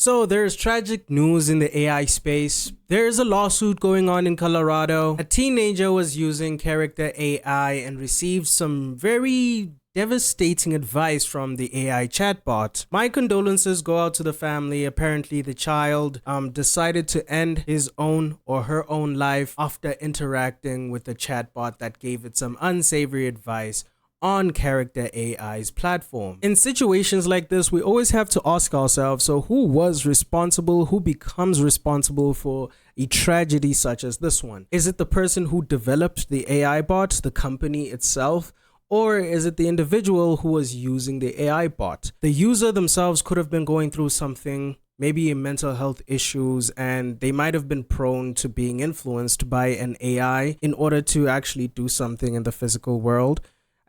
So there's tragic news in the AI space. There's a lawsuit going on in Colorado. A teenager was using Character AI and received some very devastating advice from the AI chatbot. My condolences go out to the family. Apparently the child decided to end his own or her own life after interacting with the chatbot that gave it some unsavory advice on Character AI's platform. In situations like this, we always have to ask ourselves, so who was responsible? Who becomes responsible for a tragedy such as this one? Is it the person who developed the AI bot, the company itself? Or is it the individual who was using the AI bot? The user themselves could have been going through something, maybe mental health issues, and they might have been prone to being influenced by an AI in order to actually do something in the physical world.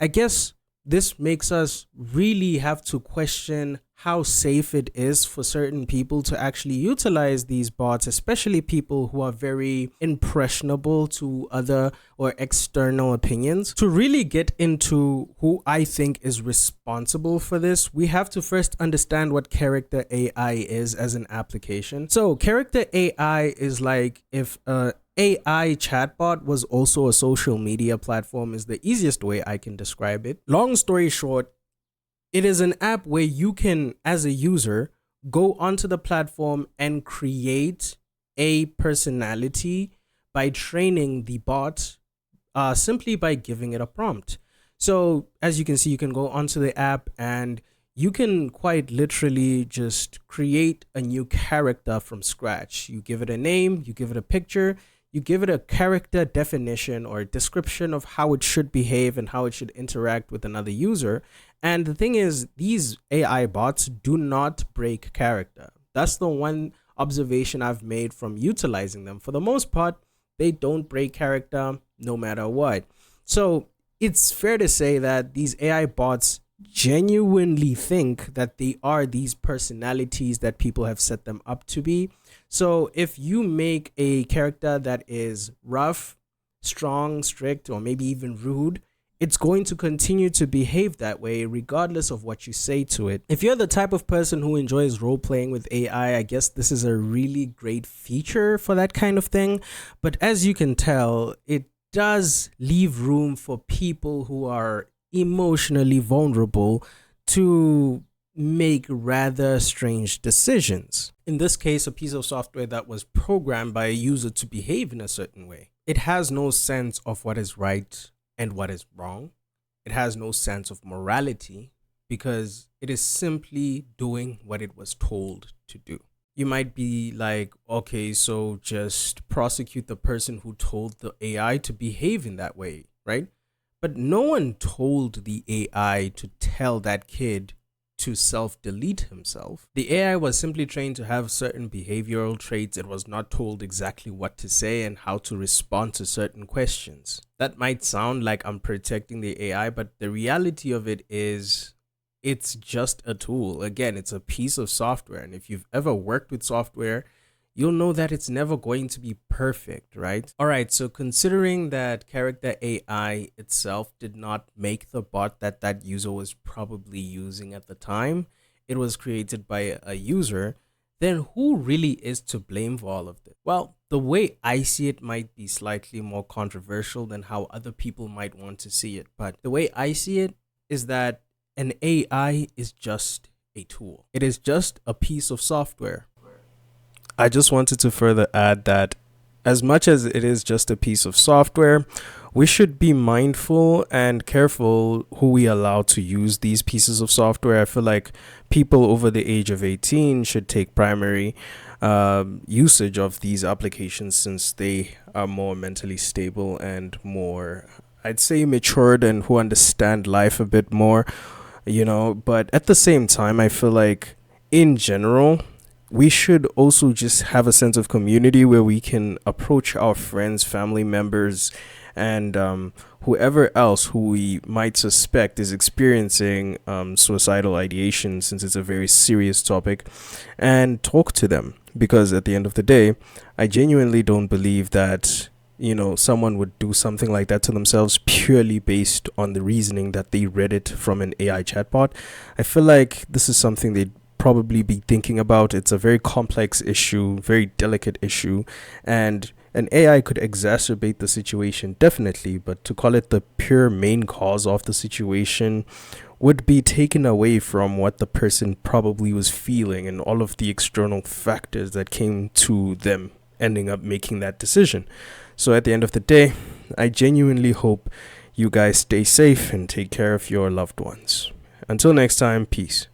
I guess this makes us really have to question how safe it is for certain people to actually utilize these bots, especially people who are very impressionable to other or external opinions. To really get into who I think is responsible for this, we have to first understand what Character AI is as an application. So Character AI is like if a AI chatbot was also a social media platform, is the easiest way I can describe it. Long story short, it is an app where you can, as a user, go onto the platform and create a personality by training the bot simply by giving it a prompt. So as you can see, you can go onto the app and you can quite literally just create a new character from scratch. You give it a name, you give it a picture, you give it a character definition or description of how it should behave and how it should interact with another user. And the thing is, these AI bots do not break character. That's the one observation I've made from utilizing them. For the most part, they don't break character no matter what. So it's fair to say that these AI bots genuinely think that they are these personalities that people have set them up to be. So if you make a character that is rough, strong, strict, or maybe even rude, it's going to continue to behave that way regardless of what you say to it. If you're the type of person who enjoys role playing with AI, I guess this is a really great feature for that kind of thing. But as you can tell, it does leave room for people who are emotionally vulnerable to make rather strange decisions. In this case, a piece of software that was programmed by a user to behave in a certain way. It has no sense of what is right and what is wrong. It has no sense of morality because it is simply doing what it was told to do. You might be like, okay, so just prosecute the person who told the AI to behave in that way, right? But no one told the AI to tell that kid to self-delete himself. The AI was simply trained to have certain behavioral traits. It was not told exactly what to say and how to respond to certain questions. That might sound like I'm protecting the AI, but the reality of it is it's just a tool. Again, it's a piece of software. And if you've ever worked with software, you'll know that it's never going to be perfect, right? All right, so considering that Character AI itself did not make the bot that that user was probably using at the time, it was created by a user, then who really is to blame for all of this? Well, the way I see it might be slightly more controversial than how other people might want to see it. But the way I see it is that an AI is just a tool. It is just a piece of software. I just wanted to further add that as much as it is just a piece of software, we should be mindful and careful who we allow to use these pieces of software. I feel like people over the age of 18 should take primary usage of these applications since they are more mentally stable and more, I'd say, matured and who understand life a bit more, But at the same time, I feel like in general, we should also just have a sense of community where we can approach our friends, family members, and whoever else who we might suspect is experiencing suicidal ideation, since it's a very serious topic, and talk to them. Because at the end of the day, I genuinely don't believe that someone would do something like that to themselves purely based on the reasoning that they read it from an AI chatbot. I feel like this is something they probably be thinking about. It's a very complex issue, very delicate issue, and an AI could exacerbate the situation, definitely, but to call it the pure main cause of the situation would be taken away from what the person probably was feeling and all of the external factors that came to them ending up making that decision. So at the end of the day, I genuinely hope you guys stay safe and take care of your loved ones. Until next time, peace.